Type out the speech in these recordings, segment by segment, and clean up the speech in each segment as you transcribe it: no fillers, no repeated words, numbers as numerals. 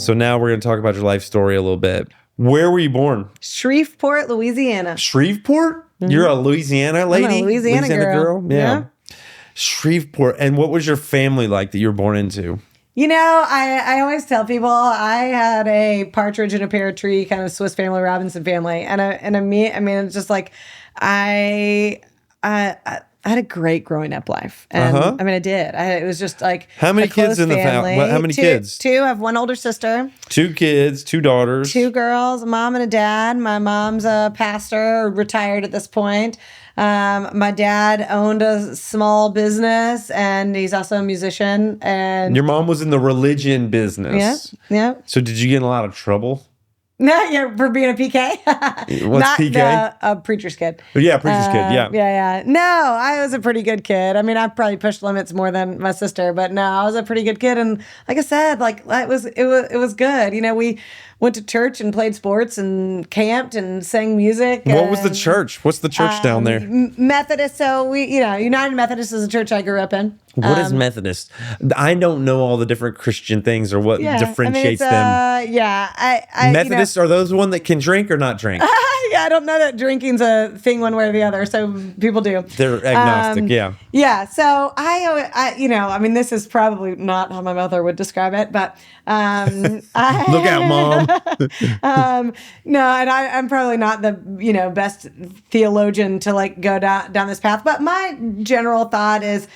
So now we're going to talk about your life story a little bit. Where were you born? Shreveport, Louisiana. Shreveport? You're a Louisiana lady? I'm a Louisiana girl. Yeah. Shreveport. And what was your family like that you were born into? You know, I always tell people I had a partridge in a pear tree kind of Swiss Family Robinson family, and I mean it's just like I had a great growing up life, and I mean I did. It was just like how many kids in the family? How many kids? Two. I have one older sister. 2 kids, 2 daughters, 2 girls, a mom and a dad. My mom's a pastor, retired at this point. My dad owned a small business, and he's also a musician. And your mom was in the religion business. Yeah. So did you get in a lot of trouble? No, yeah, for being a PK. What's Not PK? A preacher's kid. Yeah, preacher's kid. Yeah. Yeah. No, I was a pretty good kid. I mean, I probably pushed limits more than my sister, but no, I was a pretty good kid. And like I said, like it was good. You know, we went to church and played sports and camped and sang music. What was the church? What's the church down there? Methodist. So United Methodist is a church I grew up in. What is Methodist? I don't know all the different Christian things or what differentiates them. Methodists are those one that can drink or not drink? Yeah, I don't know that drinking's a thing one way or the other. So people do. They're agnostic. Yeah. Yeah. So I mean, this is probably not how my mother would describe it, but look out, Mom. No, and I'm probably not the best theologian to like go down this path. But my general thought is,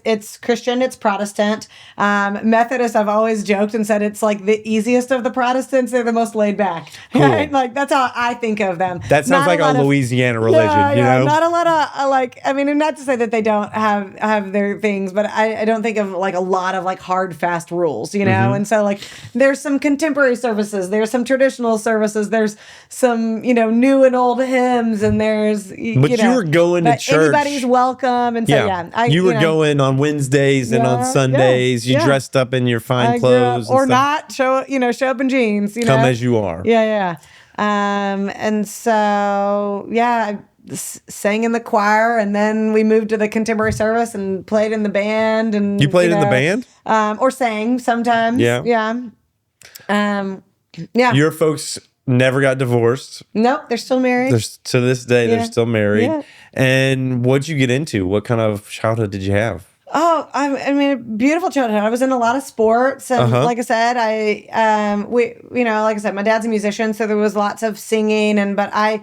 it's Christian, it's Protestant. Methodist, I've always joked and said it's like the easiest of the Protestants. They're the most laid back. Cool. Right? Like that's how I think of them. That sounds like a Louisiana religion. Yeah, not a lot of I mean, not to say that they don't have their things, but I don't think of like a lot of like hard fast rules, And so like there's some contemporary services, there's some traditional services, there's some new and old hymns, and there's you were going to church. Anybody's welcome, and so you were going on Wednesdays and on Sundays. You dressed up in your fine clothes, or not show up in jeans. Come as you are. Yeah. And so I sang in the choir, and then we moved to the contemporary service and played in the band. And you played in the band, or sang sometimes. Yeah. Your folks never got divorced. Nope, they're still married. To this day, they're still married. Yeah. And what'd you get into? What kind of childhood did you have? Oh, I mean, beautiful childhood. I was in a lot of sports, and like I said, like I said, my dad's a musician, so there was lots of singing, but I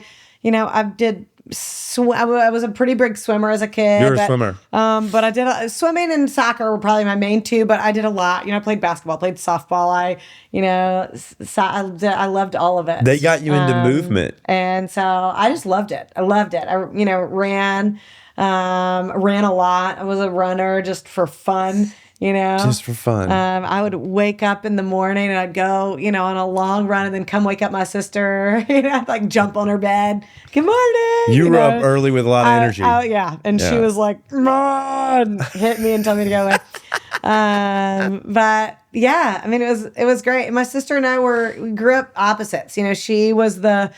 did. I was a pretty big swimmer as a kid. You're a swimmer. But I did swimming and soccer were probably my main 2, but I did a lot. I played basketball, played softball. I loved all of it. They got you into movement. And so I just loved it. I ran a lot. I was a runner just for fun. Just for fun. I would wake up in the morning and I'd go, on a long run, and then come wake up my sister. I'd like jump on her bed. Good morning. You were up early with a lot of energy. And she was like, "Come on," hit me and told me to go away. But yeah, I mean, it was great. My sister and we grew up opposites. She was the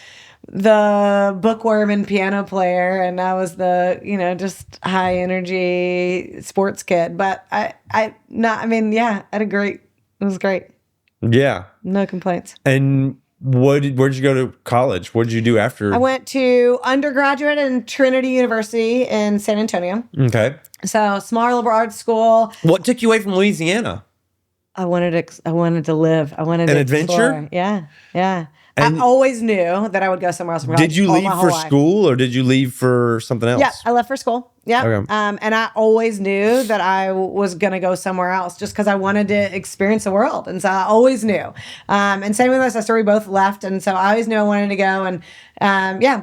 bookworm and piano player, and I was the just high energy sports kid. But it was great. Yeah, No complaints. And where'd you go to college? What did you do after? I went to undergraduate in Trinity University in San Antonio. Okay, so small liberal arts school. What took you away from Louisiana? I wanted to live. I wanted an explore. Adventure. Yeah. And I always knew that I would go somewhere else. Did you leave for school, or did you leave for something else? Yeah, I left for school. Yeah. Okay. And I always knew that I was going to go somewhere else just because I wanted to experience the world. And so I always knew. And same with my sister, we both left. And so I always knew I wanted to go. And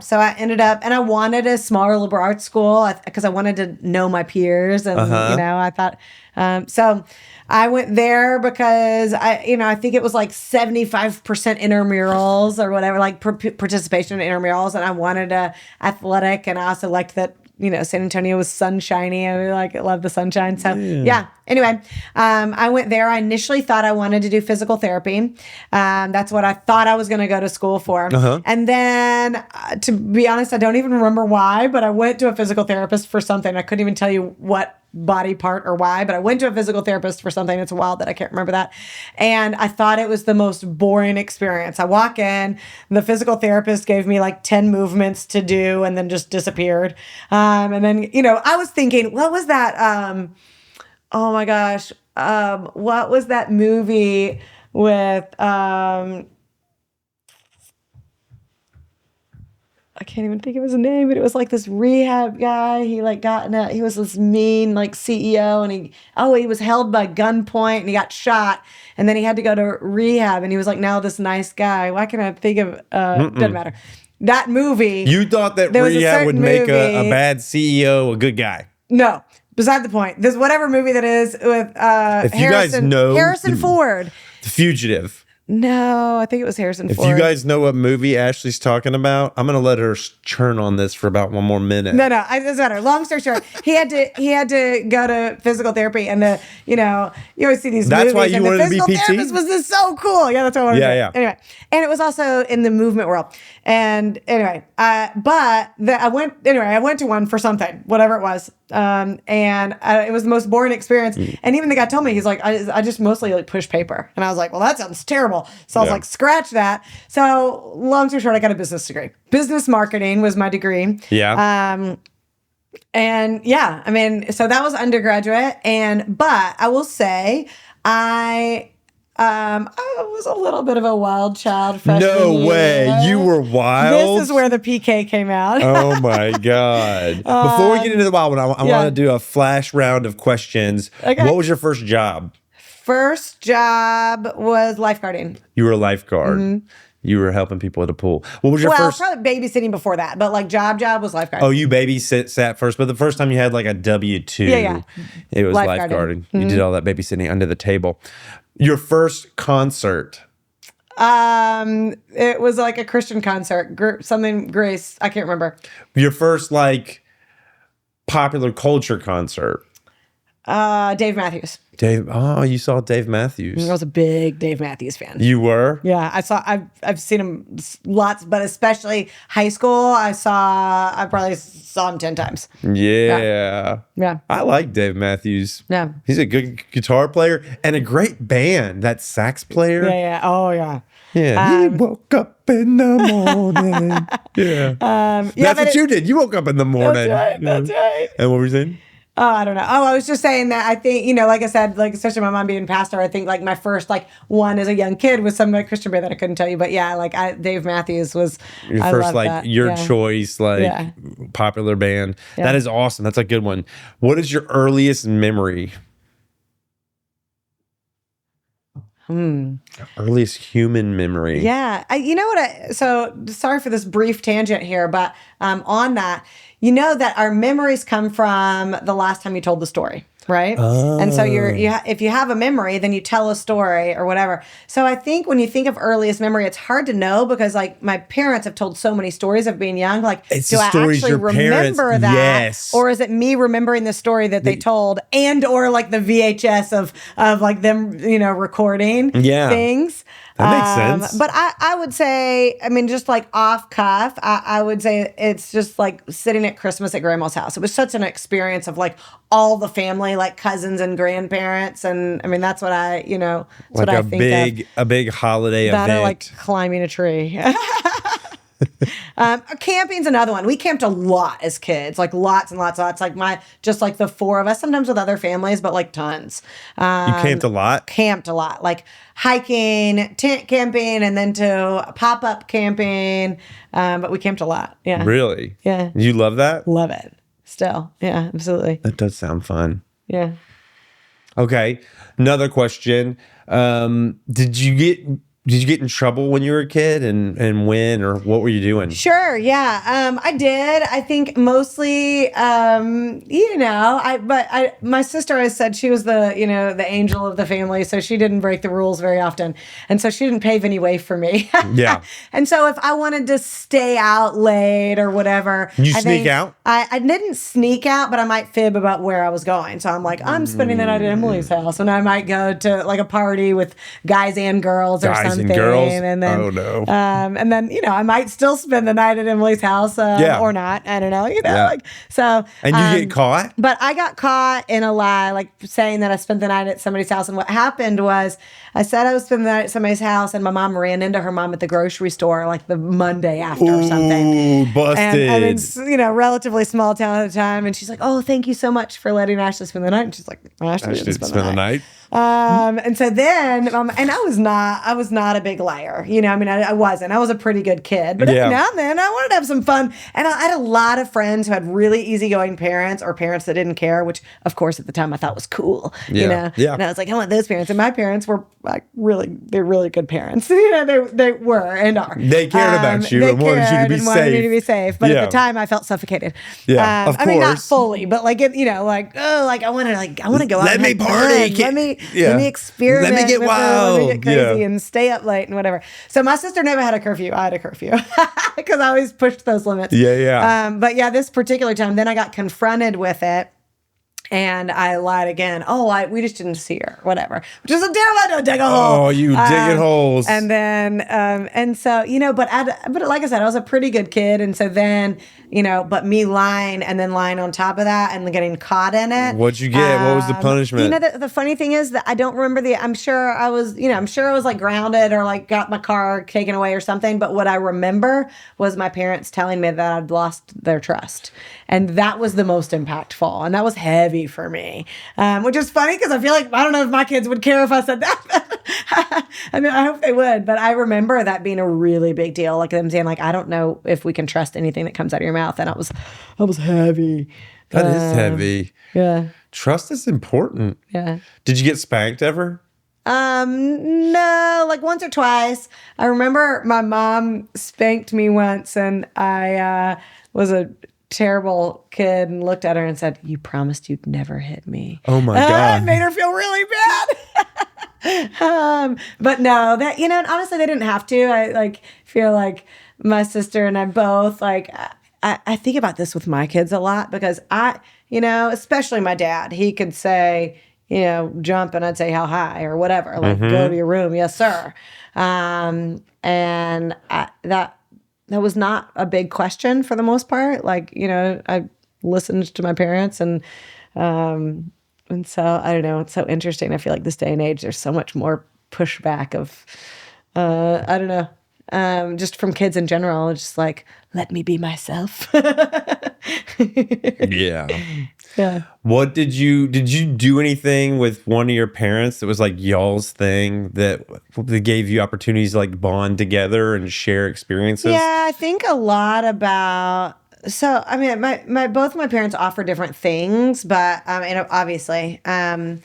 so I ended up, and I wanted a smaller liberal arts school because I wanted to know my peers. And, I thought, so I went there because I think it was like 75% intramurals or whatever, like participation in intramurals. And I wanted athletic, and I also liked that, San Antonio was sunshiny. I love the sunshine. So yeah. Anyway, I went there. I initially thought I wanted to do physical therapy. That's what I thought I was going to go to school for. And then, to be honest, I don't even remember why, but I went to a physical therapist for something. I couldn't even tell you what body part or why, but I went to a physical therapist for something. It's wild that I can't remember that. And I thought it was the most boring experience. I walk in, the physical therapist gave me like 10 movements to do and then just disappeared. And then, I was thinking, what was that? Oh my gosh. What was that movie with, I can't even think of his name, but it was like this rehab guy. He he was this mean like CEO, and he was held by gunpoint and he got shot, and then he had to go to rehab, and he was like now this nice guy. Why can't I think of doesn't matter. That movie. You thought that rehab would make a bad CEO a good guy. No. Beside the point. There's whatever movie that is with Harrison Ford. The Fugitive. No, I think it was Harrison Ford. If you guys know what movie Ashley's talking about, I'm going to let her churn on this for about one more minute. No, it doesn't matter. Long story short, he had to go to physical therapy, and you always see these that's movies. That's why you and wanted the to be PT? physical therapist was just so cool. Yeah, that's what I wanted to do. Yeah. Anyway, and it was also in the movement world. And anyway, I went to one for something, whatever it was. It was the most boring experience. And even the guy told me, he's like, I just mostly like push paper. And I was like, well, that sounds terrible. So I was like, scratch that. So long story short, I got a business degree. Business marketing was my degree. Yeah. So that was undergraduate. But I will say, I was a little bit of a wild child freshman No way. year. You were wild? This is where the PK came out. Oh, my God. Before we get into the wild one, I want to do a flash round of questions. Okay. What was your first job? First job was lifeguarding. You were a lifeguard. Mm-hmm. You were helping people at a pool. What was your first? Probably babysitting before that, but like job was lifeguarding. Oh, you sat first, but the first time you had like a W-2, it was lifeguarding. Mm-hmm. You did all that babysitting under the table. Your first concert? It was like a Christian concert, Grace. I can't remember. Your first like popular culture concert? Dave Matthews. You saw Dave Matthews. I was a big Dave Matthews fan. You were? Yeah, I've seen him lots, but especially high school, I probably saw him 10 times. Yeah. I like Dave Matthews. Yeah. He's a good guitar player and a great band. That sax player. Yeah. Oh, yeah. Yeah. He woke up in the morning. Yeah. That's what you did. You woke up in the morning. That's right. And what were you saying? Oh, I don't know. Oh, I was just saying that I think, like I said, like especially my mom being a pastor, I think like my first like one as a young kid was some like Christian band that I couldn't tell you, but yeah, like Dave Matthews was your first like your choice like popular band. Yeah. That is awesome. That's a good one. What is your earliest memory? Earliest human memory. Yeah. So sorry for this brief tangent here, but on that, that our memories come from the last time you told the story, right? Oh. And so if you have a memory, then you tell a story or whatever. So I think when you think of earliest memory, it's hard to know because like my parents have told so many stories of being young. Like, do I actually remember that? Yes. Or is it me remembering the story that they told and or like the VHS of like them, recording things? That makes sense. But I would say, just like off cuff, I would say it's just like sitting at Christmas at grandma's house. It was such an experience of like all the family, like cousins and grandparents. And that's what I, that's like what I think of. A big holiday event. Or like climbing a tree. Camping's another one. We camped a lot as kids, like lots and lots. Like just like the four of us, sometimes with other families, but like tons. You camped a lot? Camped a lot, like hiking, tent camping, and then to pop-up camping. But we camped a lot. Yeah. Really? Yeah. You love that? Love it. Still. Yeah, absolutely. That does sound fun. Yeah. Okay. Another question. Did you get in trouble when you were a kid and when or what were you doing? Sure. Yeah. I did. I think mostly, my sister has said she was the angel of the family. So she didn't break the rules very often. And so she didn't pave any way for me. Yeah. And so if I wanted to stay out late or whatever. You sneak out? I didn't sneak out, but I might fib about where I was going. So I'm like, I'm spending the night at Emily's house and I might go to like a party with guys and girls or something. something. girls? And then, oh no. And then, I might still spend the night at Emily's house or not. I don't know, so. And you get caught? But I got caught in a lie, like saying that I spent the night at somebody's house. And what happened was I said I was spending the night at somebody's house, and my mom ran into her mom at the grocery store like the Monday after or something. Ooh, busted. And it's, relatively small town at the time. And she's like, oh, thank you so much for letting Ashley spend the night. And she's like, Ashley didn't spend the night. And so then, and I was not a big liar. I wasn't. I was a pretty good kid. But every now and then, I wanted to have some fun. And I had a lot of friends who had really easygoing parents or parents that didn't care, which, of course, at the time I thought was cool. Yeah. And I was like, I want those parents. And my parents were like they're really good parents. They were and are. They cared about you and wanted you to be safe. Wanted me to be safe. But at the time, I felt suffocated. Yeah, of course. I mean, not fully, but I want to go out. Let me party. Let me experiment. Let me get wild. Let me get crazy and stay up late and whatever. So my sister never had a curfew. I had a curfew because I always pushed those limits. Yeah. But this particular time, then I got confronted with it. And I lied again. Oh, we just didn't see her, whatever. Which is a terrible idea to dig a hole. Oh, you digging holes. And then, and so, but like I said, I was a pretty good kid. And so then, but me lying and then lying on top of that and getting caught in it. What'd you get? What was the punishment? The funny thing is that I don't remember I'm sure I was like grounded or like got my car taken away or something. But what I remember was my parents telling me that I'd lost their trust. And that was the most impactful. And that was heavy for me, which is funny because I feel like, I don't know if my kids would care if I said that. I mean, I hope they would. But I remember that being a really big deal. Like them saying, like, I don't know if we can trust anything that comes out of your mouth. And that was heavy. That is heavy. Yeah. Trust is important. Yeah. Did you get spanked ever? No, like once or twice. I remember my mom spanked me once, and I was a terrible kid and looked at her and said, "You promised you'd never hit me." Oh my God. It made her feel really bad. But no, that, and honestly, they didn't have to. I feel like my sister and I both, I think about this with my kids a lot because especially my dad, he could say, jump, and I'd say, how high or whatever, go to your room. Yes, sir. And that was not a big question for the most part. I listened to my parents and so I don't know. It's so interesting. I feel like this day and age, there's so much more pushback of, I don't know, just from kids in general. It's just like, let me be myself. Yeah. What did you do anything with one of your parents that was like y'all's thing that gave you opportunities to like bond together and share experiences? Yeah, I think a lot about. So, I mean, both my parents offer different things, but obviously, my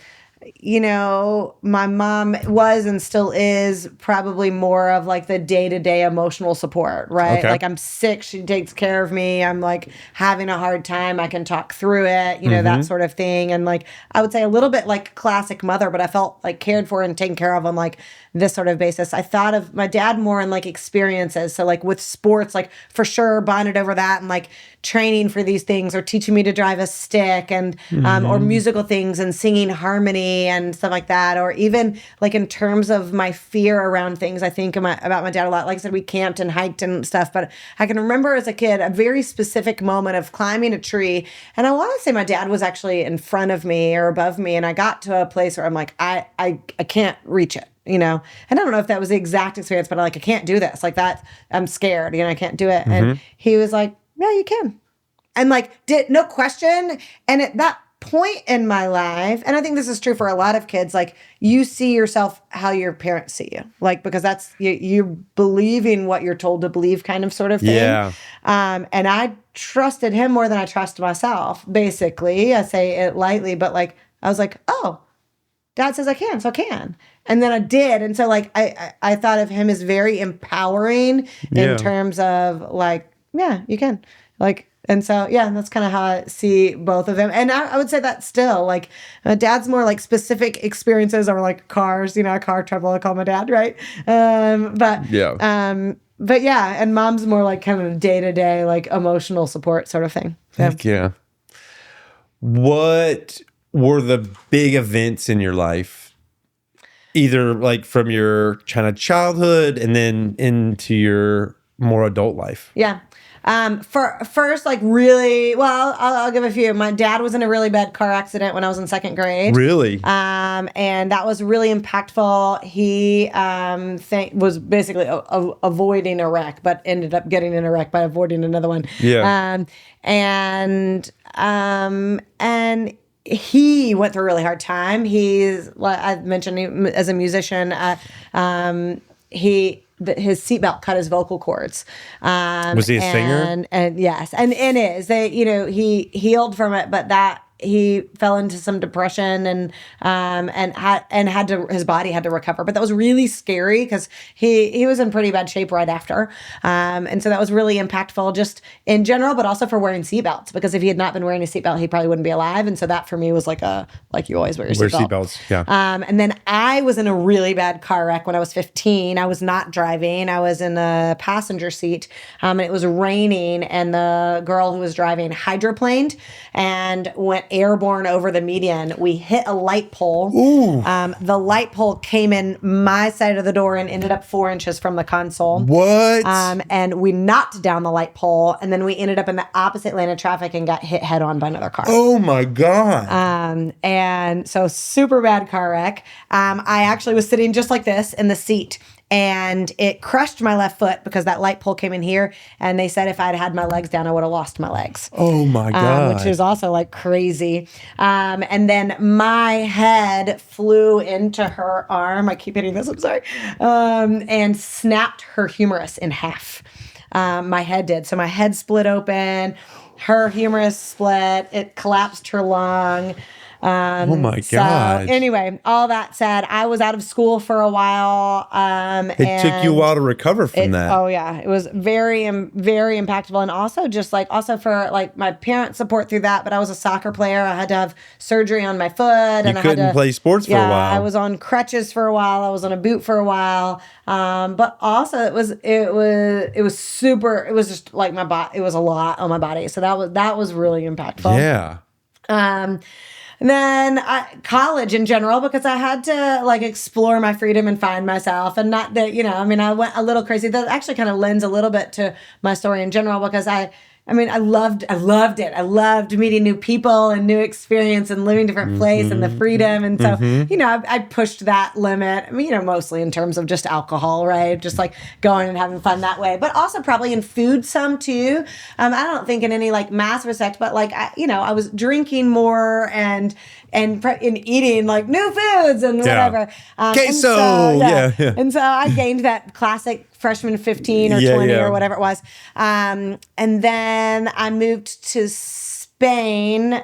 mom was and still is probably more of like the day-to-day emotional support, right? Okay. Like I'm sick, she takes care of me. I'm like having a hard time, I can talk through it, that sort of thing. And like, I would say a little bit like classic mother, but I felt like cared for and taken care of on like this sort of basis. I thought of my dad more in like experiences. So like with sports, like for sure bonded over that and like training for these things or teaching me to drive a stick and, or musical things and singing harmony and stuff like that. Or even like in terms of my fear around things, I think about my dad a lot. Like I said, we camped and hiked and stuff, but I can remember as a kid, a very specific moment of climbing a tree. And I want to say my dad was actually in front of me or above me. And I got to a place where I'm like, I can't reach it. And I don't know if that was the exact experience, but I can't do this. Like that, I'm scared, I can't do it. And he was like, yeah, you can. And did no question. And at that point in my life, and I think this is true for a lot of kids, you see yourself how your parents see you, because that's you believing what you're told to believe kind of sort of thing. Yeah. And I trusted him more than I trust myself, basically. I say it lightly, but I was like, oh, Dad says I can, so I can. And then I did. And so I thought of him as very empowering in terms of yeah, you can. And so, yeah, that's kind of how I see both of them. And I would say that still, Dad's more specific experiences or cars, car trouble, I call my dad, right? But yeah, and Mom's more kind of day-to-day, emotional support sort of thing. Heck yeah. What were the big events in your life? either like from your kind of childhood and then into your more adult life? Yeah. For first, like really, well, I'll give a few. My dad was in a really bad car accident when I was in second grade. Really? And that was really impactful. He was basically avoiding a wreck, but ended up getting in a wreck by avoiding another one. Yeah. And he went through a really hard time. He's, like I mentioned, as a musician, his seatbelt cut his vocal cords. Was he a singer? And yes, and is he healed from it, but that he fell into some depression and had to, his body had to recover. But that was really scary because he was in pretty bad shape right after. And so that was really impactful just in general, but also for wearing seatbelts, because if he had not been wearing a seatbelt, he probably wouldn't be alive. And so that for me was like you always wear your seatbelt. Seatbelts, yeah. And then I was in a really bad car wreck when I was 15. I was not driving. I was in a passenger seat, and it was raining, and the girl who was driving hydroplaned and went airborne over the median. We hit a light pole. Ooh. The light pole came in my side of the door and ended up 4 inches from the console. What? And we knocked down the light pole, and then we ended up in the opposite lane of traffic and got hit head on by another car. Oh my God. And so super bad car wreck. I actually was sitting just like this in the seat, and it crushed my left foot because that light pole came in here, and they said if I'd had my legs down, I would have lost my legs. Oh my God. Which is also like crazy. And then my head flew into her arm. I keep hitting this, I'm sorry. And snapped her humerus in half. My head did. So my head split open, her humerus split, it collapsed her lung. Oh my God. So anyway, all that said, I was out of school for a while. It took you a while to recover from that. Oh yeah. It was very, very impactful. And also just also for like my parents' support through that, but I was a soccer player. I had to have surgery on my foot. You couldn't play sports for a while. I was on crutches for a while. I was on a boot for a while. But also it was super, it was just like my body, it was a lot on my body. So that was really impactful. Yeah. And then college in general, because I had to like explore my freedom and find myself, and not that, I went a little crazy. That actually kind of lends a little bit to my story in general, because I loved it. I loved meeting new people and new experience and living different place and the freedom. And so, I pushed that limit, mostly in terms of just alcohol, right? Just like going and having fun that way, but also probably in food some too. I don't think in any like mass respect, but like, I was drinking more and eating like new foods and whatever. Queso. Yeah. And so I gained that classic freshman 15 or 20 or whatever it was. And then I moved to Spain,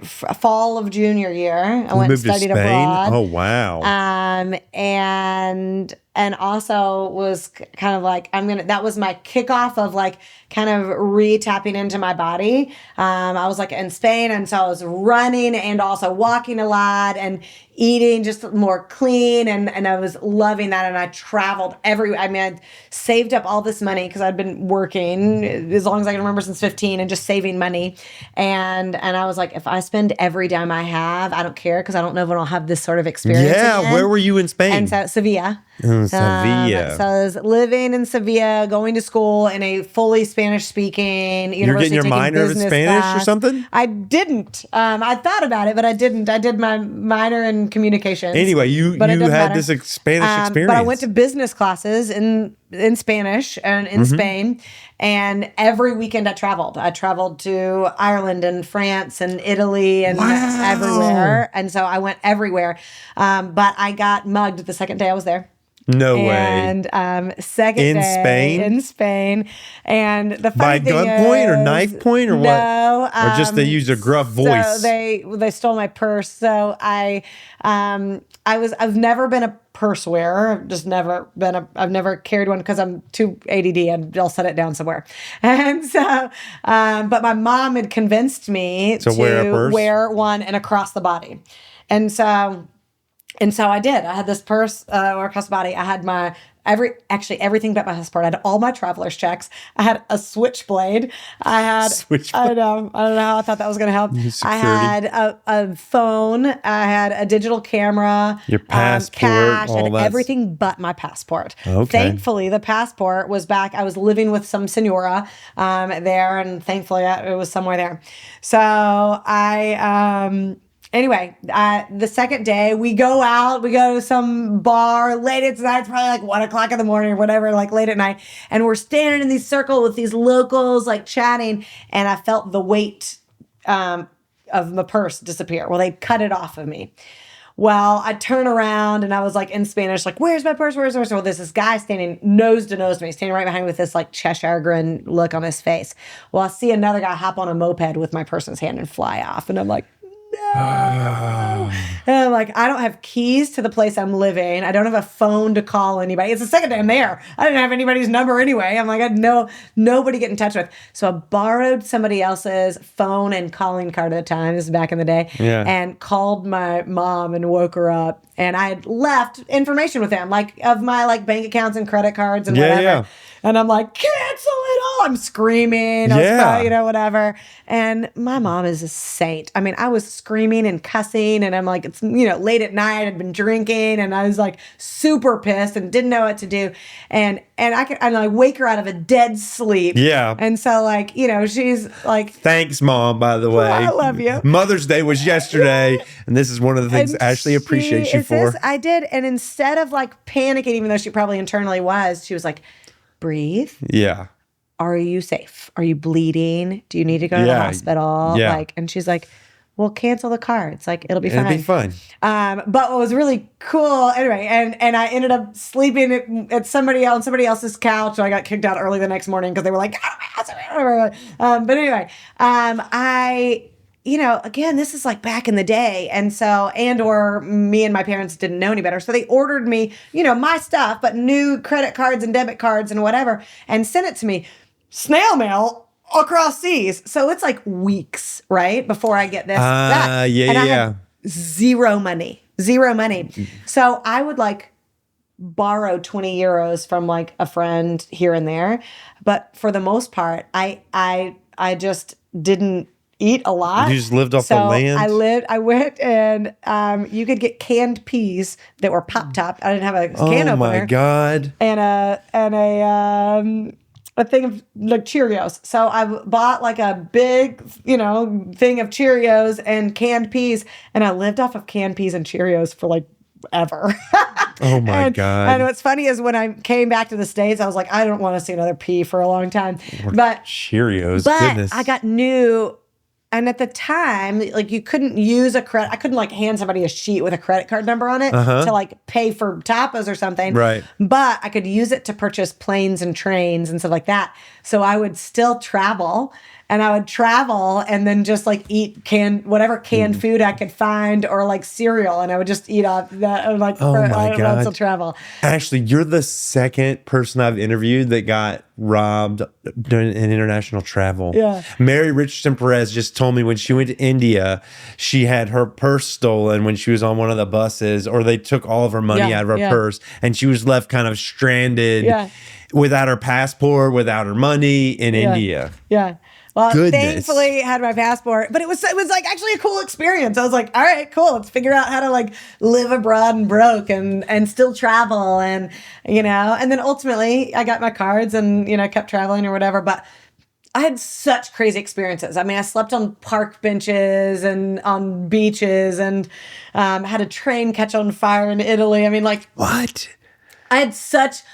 fall of junior year. I went and studied abroad. Oh, wow. And also was kind of like, that was my kickoff of like kind of re-tapping into my body. I was like in Spain, and so I was running and also walking a lot and eating just more clean, and I was loving that. And I traveled I saved up all this money because I'd been working as long as I can remember since 15 and just saving money. And I was like, if I spend every dime I have, I don't care, because I don't know if I'll have this sort of experience again. Where were you in Spain? And so Sevilla. Sevilla. So I was living in Sevilla, going to school in a fully Spanish-speaking university. You're getting your minor in Spanish class. or something? I didn't. I thought about it, but I didn't. I did my minor in communications. Anyway, you had this Spanish experience. But I went to business classes in Spanish and in Spain, and every weekend I traveled. I traveled to Ireland and France and Italy and everywhere. And so I went everywhere. But I got mugged the second day I was there. No way. And second day in Spain. And the funny thing by gunpoint or knife point or what? No. Or just they used a gruff voice? So they stole my purse. So I've never been a purse wearer. I've never carried one because I'm too ADD and I'll set it down somewhere. And so, but my mom had convinced me to wear one and across the body. And so I did. I had this purse across the body. I had my actually everything but my passport. I had all my traveler's checks. I had a switchblade. I don't know how I thought that was going to help. I had a phone. I had a digital camera. Your passport, cash, all and that. everything but my passport. Okay. Thankfully, the passport was back. I was living with some senora there, and thankfully it was somewhere there. So anyway, the second day we go out, we go to some bar late at night. It's probably like 1 o'clock in the morning or whatever, like late at night. And we're standing in these circle with these locals, like chatting. And I felt the weight of my purse disappear. Well, they cut it off of me. Well, I turn around and I was like in Spanish, like, where's my purse? Where's my purse? Well, there's this guy standing nose to nose to me, standing right behind me with this like Cheshire grin look on his face. Well, I see another guy hop on a moped with my purse in his hand and fly off. And I'm like, no. And I'm like, I don't have keys to the place I'm living. I don't have a phone to call anybody. It's the second day I'm there. I didn't have anybody's number anyway. I'm like, I had nobody to get in touch with. So I borrowed somebody else's phone and calling card at the time. This is back in the day. Yeah. And called my mom and woke her up. And I had left information with them, like of my like bank accounts and credit cards and whatever. Yeah. And I'm like, cancel it all. I'm screaming, whatever. And my mom is a saint. I mean, I was screaming and cussing, and I'm like, it's, late at night. I'd been drinking, and I was like super pissed and didn't know what to do. And I wake her out of a dead sleep. Yeah. And so like, she's like, thanks, Mom, by the way. I love you. Mother's Day was yesterday. And this is one of the things Ashley appreciates you for. I did. And instead of like panicking, even though she probably internally was, she was like, breathe. Yeah. Are you safe? Are you bleeding? Do you need to go to the hospital? Yeah. And she's like, well, cancel the cards. Like, it'll be fine. It'll be fine. But what was really cool, anyway, and I ended up sleeping at somebody else's couch. So I got kicked out early the next morning because they were like, but anyway, again, this is like back in the day. And so, or me and my parents didn't know any better. So they ordered me, my stuff, but new credit cards and debit cards and whatever, and sent it to me. Snail mail across seas. So it's like weeks, right? Before I get this back. And I had zero money. So I would like borrow 20 euros from like a friend here and there. But for the most part, I just didn't eat a lot. You just lived off the land? I went and you could get canned peas that were pop-topped. I didn't have a can opener. Oh my God. And a thing of like Cheerios. So I bought like a big, thing of Cheerios and canned peas. And I lived off of canned peas and Cheerios for like ever. Oh my God. And what's funny is when I came back to the States, I was like, I don't want to see another pea for a long time. But Cheerios, goodness. I got new. And at the time, like you couldn't use I couldn't like hand somebody a sheet with a credit card number on it to like pay for tapas or something. Right. But I could use it to purchase planes and trains and stuff like that. So I would still travel. And I would travel and then just like eat whatever canned food I could find or like cereal. And I would just eat off that. Like, I'd still travel. Ashley, you're the second person I've interviewed that got robbed during in international travel. Yeah. Mary Richardson Perez just told me when she went to India, she had her purse stolen when she was on one of the buses, or they took all of her money out of her purse, and she was left kind of stranded without her passport, without her money in India. Yeah. Well, thankfully I had my passport, but it was like actually a cool experience. I was like, all right, cool. Let's figure out how to like live abroad and broke and still travel. And, and then ultimately I got my cards and, kept traveling or whatever. But I had such crazy experiences. I mean, I slept on park benches and on beaches and had a train catch on fire in Italy. I mean, like, what? I had such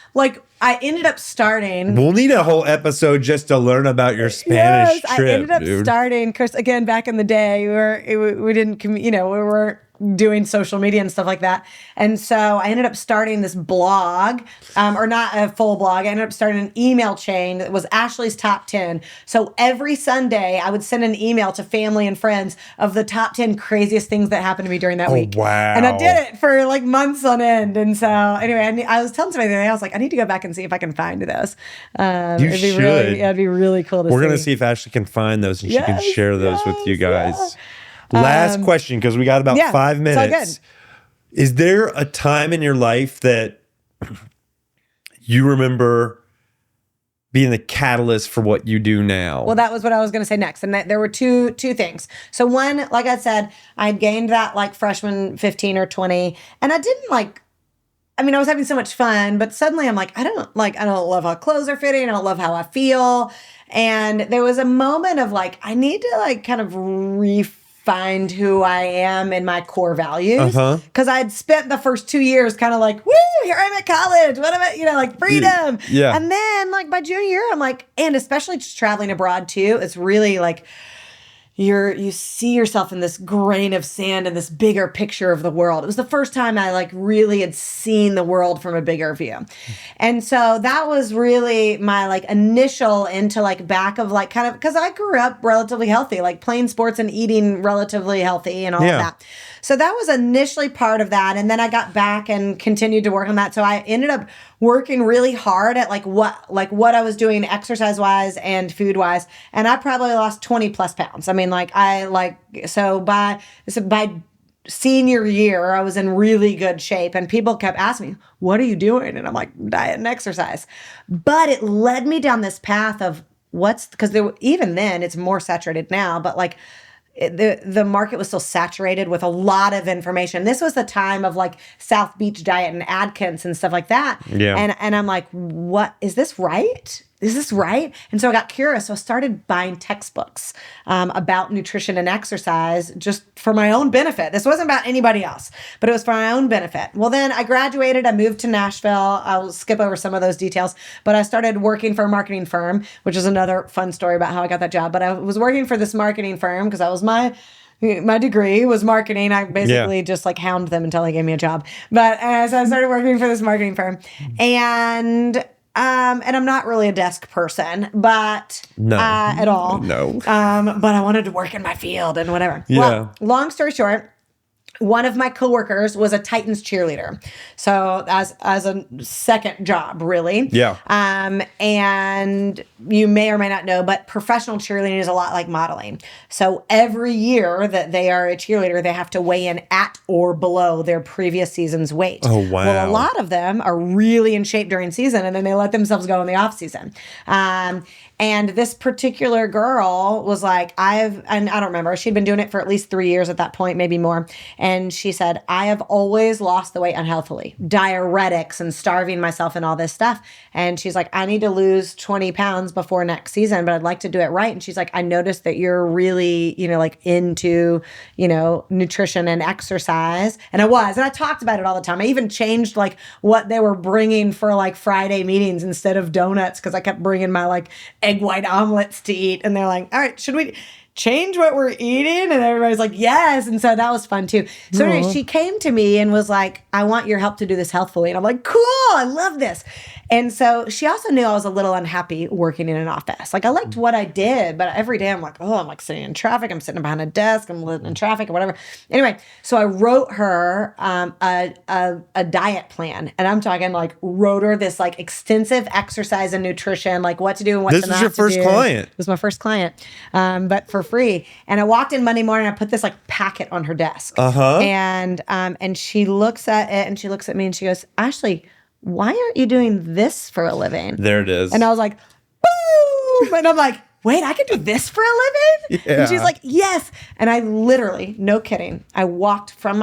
I ended up starting. We'll need a whole episode just to learn about your Spanish trip. I ended up starting, because again, back in the day, we didn't, we were doing social media and stuff like that. And so I ended up starting this blog, or not a full blog. I ended up starting an email chain that was Ashley's Top 10. So every Sunday I would send an email to family and friends of the top 10 craziest things that happened to me during that week. Wow. And I did it for like months on end. And so anyway, I was telling somebody the other day, I was like, I need to go back and see if I can find this. You should. It'd be really cool to see. We're going to see if Ashley can find those and she can share those with you guys. Yeah. Last question, because we got about 5 minutes. It's all good. Is there a time in your life that you remember being the catalyst for what you do now? Well, that was what I was going to say next. And there were two things. So one, like I said, I gained that like freshman 15 or 20, and I didn't like, I mean, I was having so much fun, but suddenly I'm like, I don't love how clothes are fitting. I don't love how I feel. And there was a moment of like, I need to like kind of find who I am and my core values. Because I'd spent the first 2 years kind of like, woo, here I'm at college. What am I, like freedom. Yeah. And then like by junior year, I'm like, and especially just traveling abroad too, it's really like, you see yourself in this grain of sand and this bigger picture of the world. It was the first time I like really had seen the world from a bigger view. And so that was really my like initial into like back of like kind of, because I grew up relatively healthy, like playing sports and eating relatively healthy and all of that. So that was initially part of that. And then I got back and continued to work on that. So I ended up working really hard at like what I was doing exercise wise and food wise. And I probably lost 20 plus pounds. I mean, so by senior year, I was in really good shape, and people kept asking me, what are you doing? And I'm like, diet and exercise. But it led me down this path of because even then it's more saturated now, but like, the market was still saturated with a lot of information. This was the time of like South Beach Diet and Atkins and stuff like that. Yeah. And I'm like, what is this right? Is this right? And so I got curious. So I started buying textbooks about nutrition and exercise just for my own benefit. This wasn't about anybody else, but it was for my own benefit. Well, then I graduated. I moved to Nashville. I'll skip over some of those details, but I started working for a marketing firm, which is another fun story about how I got that job. But I was working for this marketing firm because I was my degree was marketing. I basically just like hound them until they gave me a job. But as I started working for this marketing firm, and I'm not really a desk person, but at all. No. But I wanted to work in my field and whatever. Yeah. Well, long story short, one of my coworkers was a Titans cheerleader. So as a second job, really. Yeah. And you may or may not know, but professional cheerleading is a lot like modeling. So every year that they are a cheerleader, they have to weigh in at or below their previous season's weight. Oh, wow. Well, a lot of them are really in shape during season, and then they let themselves go in the off season. And this particular girl was like, and I don't remember, she'd been doing it for at least 3 years at that point, maybe more. And she said, I have always lost the weight unhealthily, diuretics and starving myself and all this stuff. And she's like, I need to lose 20 pounds before next season, but I'd like to do it right. And she's like, I noticed that you're really, like into, nutrition and exercise. And and I talked about it all the time. I even changed like what they were bringing for like Friday meetings instead of donuts, because I kept bringing my like egg white omelets to eat. And they're like, all right, should we change what we're eating? And everybody's like, yes. And so that was fun too. So anyway, she came to me and was like, I want your help to do this healthfully. And I'm like, cool, I love this. And so she also knew I was a little unhappy working in an office. Like I liked what I did, but every day I'm like, I'm like sitting in traffic. I'm sitting behind a desk. I'm living in traffic or whatever. Anyway, so I wrote her a diet plan, and I'm talking like wrote her this like extensive exercise and nutrition, like what to do and what to not to do. This was your first client. It was my first client, but for free. And I walked in Monday morning. I put this like packet on her desk, and she looks at it and she looks at me and she goes, Ashley, why aren't you doing this for a living? There it is. And I was like, boom. And I'm like, wait, I can do this for a living? Yeah. And she's like, yes. And I literally, no kidding, I walked from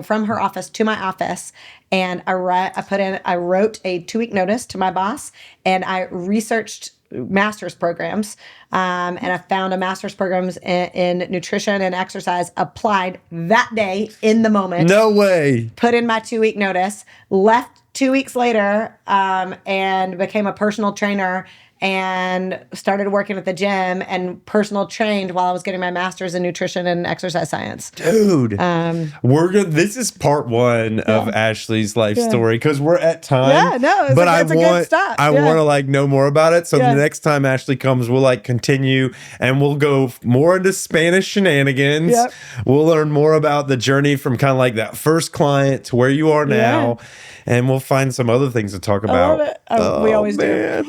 from her office to my office, and I wrote a 2-week notice to my boss, and I researched master's programs, and I found a master's programs in nutrition and exercise, applied that day in the moment. No way. Put in my 2-week notice, left 2 weeks later, and became a personal trainer, and started working at the gym and personal trained while I was getting my master's in nutrition and exercise science. Dude, this is part 1 of Ashley's life story, because we're at time. Yeah, no, it's a good stop. I want to like know more about it. So the next time Ashley comes, we'll like continue, and we'll go more into Spanish shenanigans. Yep. We'll learn more about the journey from kind of like that first client to where you are now, and we'll find some other things to talk about. I love it. We always do.